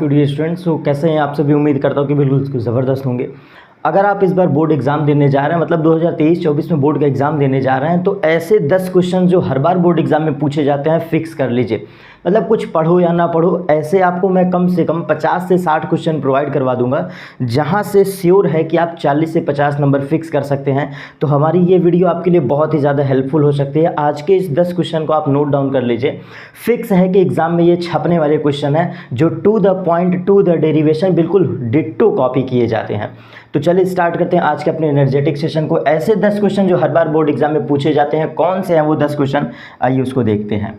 Video students, तो कैसे हैं आप सभी। उम्मीद करता हूँ कि बिल्कुल ज़बरदस्त होंगे। अगर आप इस बार बोर्ड एग्ज़ाम देने जा रहे हैं, मतलब 2023-24 में बोर्ड का एग्ज़ाम देने जा रहे हैं, तो ऐसे 10 क्वेश्चन जो हर बार बोर्ड एग्ज़ाम में पूछे जाते हैं फिक्स कर लीजिए। मतलब कुछ पढ़ो या ना पढ़ो, ऐसे आपको मैं कम से कम 50 से 60 क्वेश्चन प्रोवाइड करवा दूंगा, जहां से श्योर है कि आप 40 से 50 नंबर फिक्स कर सकते हैं। तो हमारी ये वीडियो आपके लिए बहुत ही ज़्यादा हेल्पफुल हो सकती है। आज के इस 10 क्वेश्चन को आप नोट डाउन कर लीजिए। फिक्स है कि एग्ज़ाम में ये छपने वाले क्वेश्चन हैं जो to the point, to the derivation बिल्कुल डिट्टो कॉपी किए जाते हैं। तो चलिए स्टार्ट करते हैं आज के अपने एनर्जेटिक सेशन को। ऐसे 10 क्वेश्चन जो हर बार बोर्ड एग्जाम में पूछे जाते हैं, कौन से हैं वो 10 क्वेश्चन, आइए उसको देखते हैं।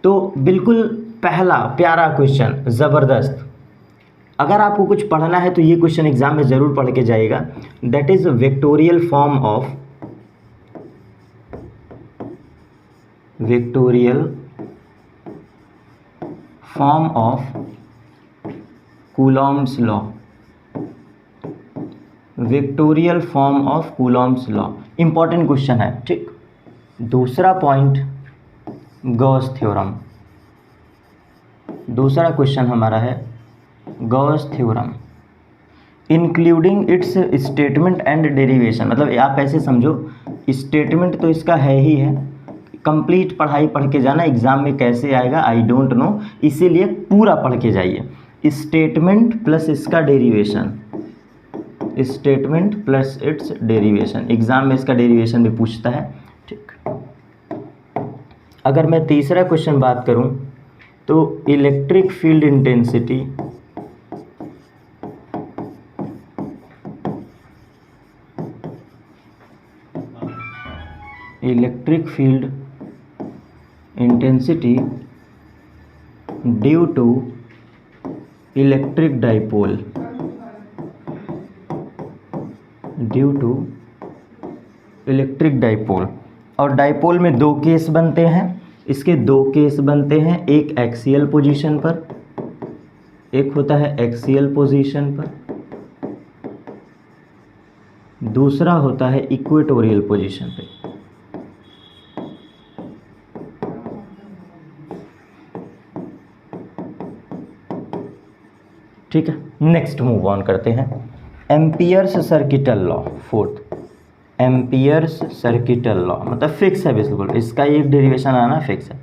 तो बिल्कुल पहला प्यारा क्वेश्चन, ज़बरदस्त। अगर आपको कुछ पढ़ना है तो ये क्वेश्चन एग्जाम में ज़रूर पढ़ के जाइएगा। That is विक्टोरियल form of Coulomb's law. विक्टोरियल form of Coulomb's law important question है, ठीक। दूसरा पॉइंट, गॉस थ्योरम। दूसरा क्वेश्चन हमारा है Gauss theorem including it's statement and derivation. मतलब आप ऐसे समझो, स्टेटमेंट तो इसका है ही है, कंप्लीट पढ़ाई पढ़ के जाना, एग्जाम में कैसे आएगा आई डोंट नो, इसीलिए पूरा पढ़ के जाइए। स्टेटमेंट प्लस इसका derivation, statement plus it's derivation, exam में इसका डेरिवेशन भी पूछता है, ठीक। अगर मैं तीसरा क्वेश्चन बात करूं तो electric field intensity, electric field intensity due to electric dipole, due to electric dipole. और डाइपोल में दो केस बनते हैं, इसके दो केस बनते हैं, एक एक्सियल पोजीशन पर, एक होता है एक्सियल पोजीशन पर, दूसरा होता है इक्वेटोरियल पोजीशन पे। ठीक है, नेक्स्ट मूव ऑन करते हैं। Amperes circuital law, fourth, amperes circuital law मतलब फिक्स है बिल्कुल, इसका एक डेरिवेशन आना फिक्स है।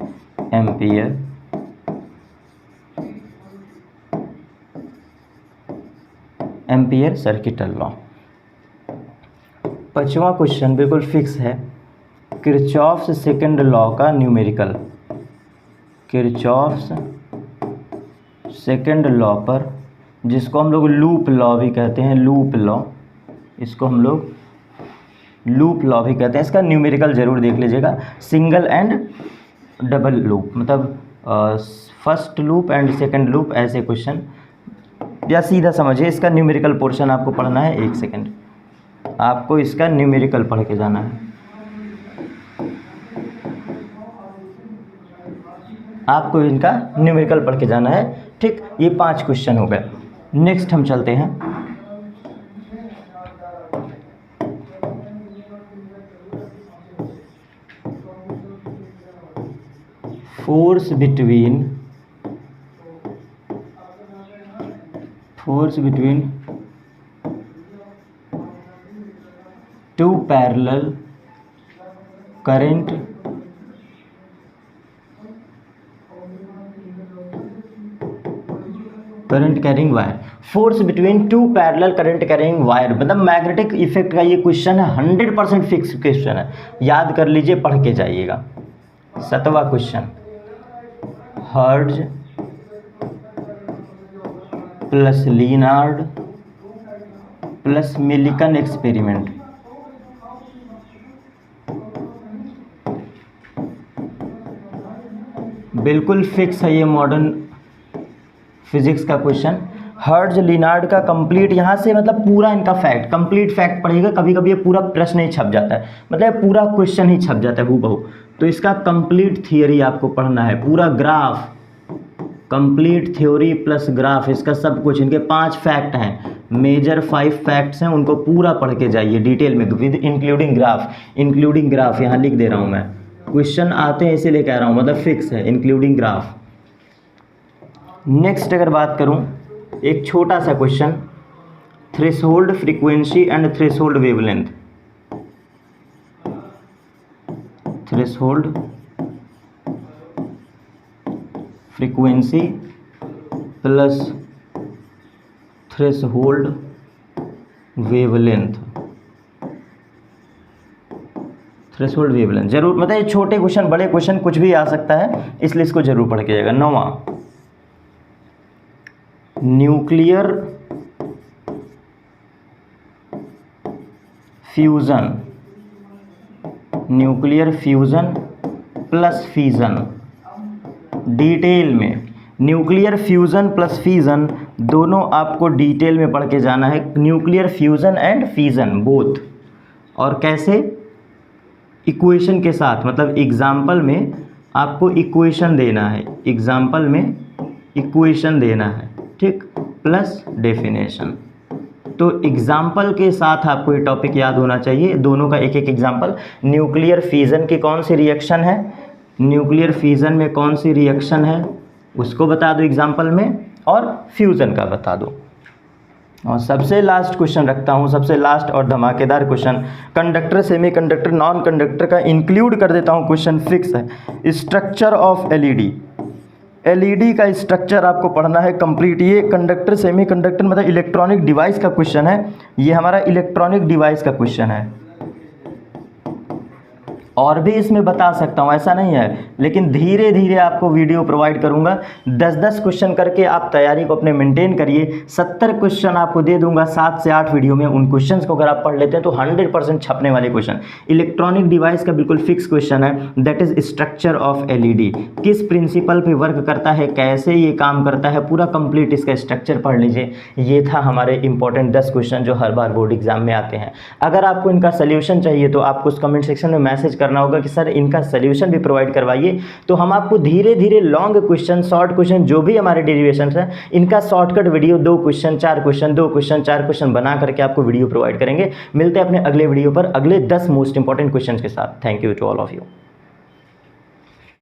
Ampere circuital law. पांचवा क्वेश्चन बिल्कुल फिक्स है, किरचॉफ्स सेकंड लॉ का न्यूमेरिकल। किरचॉफ्स सेकंड लॉ पर, जिसको हम लोग लूप लॉ भी कहते हैं, लूप लॉ, इसको हम लोग लूप लॉ भी कहते हैं। इसका न्यूमेरिकल जरूर देख लीजिएगा। सिंगल एंड डबल लूप, मतलब first loop and second loop, ऐसे क्वेश्चन, या सीधा समझिए इसका न्यूमेरिकल पोर्शन आपको पढ़ना है। एक सेकंड, आपको इसका न्यूमेरिकल पढ़ के जाना है, आपको इनका न्यूमेरिकल पढ़ के जाना है, ठीक। ये 5 क्वेश्चन हो गए। नेक्स्ट हम चलते हैं, force between two parallel current carrying wire. Force between two parallel current carrying wire मतलब मैग्नेटिक इफेक्ट का ये क्वेश्चन है, 100% फिक्स क्वेश्चन है, याद कर लीजिए, पढ़ के जाइएगा। 7वां question, Hertz plus Lenard plus Millikan experiment. बिल्कुल फिक्स है ये मॉडर्न फिजिक्स का क्वेश्चन। हर्ट्ज लीनार्ड का कंप्लीट, यहाँ से मतलब पूरा इनका फैक्ट, कंप्लीट फैक्ट पढ़ेगा। कभी कभी ये पूरा प्रश्न ही छप जाता है, मतलब पूरा क्वेश्चन ही छप जाता है हूबहू। तो इसका कंप्लीट थियरी आपको पढ़ना है, पूरा graph, complete theory plus graph, इसका सब कुछ। इनके 5 फैक्ट हैं, मेजर 5 फैक्ट्स हैं, उनको पूरा पढ़ के जाइए डिटेल में विद इंक्लूडिंग ग्राफ यहाँ लिख दे रहा हूँ मैं, क्वेश्चन आते हैं इसीलिए कह रहा हूँ, मतलब फिक्स है इंक्लूडिंग ग्राफ। नेक्स्ट अगर बात करूँ एक छोटा सा question, threshold frequency and threshold wavelength. Threshold frequency plus threshold wavelength. Threshold wavelength जरूर, मतलब ये छोटे क्वेश्चन बड़े क्वेश्चन कुछ भी आ सकता है, इसलिए इसको जरूर पढ़ के जाएगा। 9वां, nuclear fusion, nuclear fusion plus fission. Detail में न्यूक्लियर फ्यूजन प्लस फीजन दोनों आपको डिटेल में पढ़ के जाना है, nuclear fusion and fission both. और कैसे? इक्वेशन के साथ, मतलब एग्जाम्पल में आपको इक्वेशन देना है, एग्जाम्पल में इक्वेशन देना है, ठीक, प्लस डेफिनेशन। तो एग्जाम्पल के साथ आपको ये टॉपिक याद होना चाहिए, दोनों का एक एक एग्जाम्पल। न्यूक्लियर फ्यूजन की कौन सी रिएक्शन है, न्यूक्लियर फ्यूजन में कौन सी रिएक्शन है उसको बता दो एग्जाम्पल में, और फ्यूजन का बता दो। और सबसे लास्ट क्वेश्चन रखता हूँ, सबसे लास्ट और धमाकेदार question, conductor, semiconductor, non conductor का इंक्लूड कर देता हूँ, क्वेश्चन फिक्स है। स्ट्रक्चर ऑफ एलईडी, एलईडी का स्ट्रक्चर आपको पढ़ना है कंप्लीट। ये कंडक्टर सेमीकंडक्टर मतलब इलेक्ट्रॉनिक डिवाइस का क्वेश्चन है, ये हमारा इलेक्ट्रॉनिक डिवाइस का क्वेश्चन है। और भी इसमें बता सकता हूँ, ऐसा नहीं है, लेकिन धीरे धीरे आपको वीडियो प्रोवाइड करूँगा। 10-10 क्वेश्चन करके आप तैयारी को अपने मेंटेन करिए। 70 क्वेश्चन आपको दे दूंगा 7 से 8 वीडियो में। उन क्वेश्चंस को अगर आप पढ़ लेते हैं तो 100% छपने वाले क्वेश्चन। इलेक्ट्रॉनिक डिवाइस का बिल्कुल फिक्स क्वेश्चन है, that is structure of LED. किस प्रिंसिपल पे वर्क करता है, कैसे ये काम करता है, पूरा कंप्लीट इसका स्ट्रक्चर पढ़ लीजिए। ये था हमारे इंपॉर्टेंट 10 क्वेश्चन जो हर बार बोर्ड एग्जाम में आते हैं। अगर आपको इनका सोल्यूशन चाहिए तो आपको उस कमेंट सेक्शन में मैसेज करना होगा कि सर इनका सोल्यूशन भी प्रोवाइड करवाइए, तो हम आपको धीरे धीरे लॉन्ग क्वेश्चन, शॉर्ट क्वेश्चन, जो भी हमारे डेरिवेशंस हैं, इनका shortcut video 2 question 4 question 2 question 4 question बना करके आपको वीडियो प्रोवाइड करेंगे। मिलते हैं अपने अगले वीडियो पर अगले 10 मोस्ट इंपॉर्टेंट क्वेश्चन के साथ। Thank you to all of you.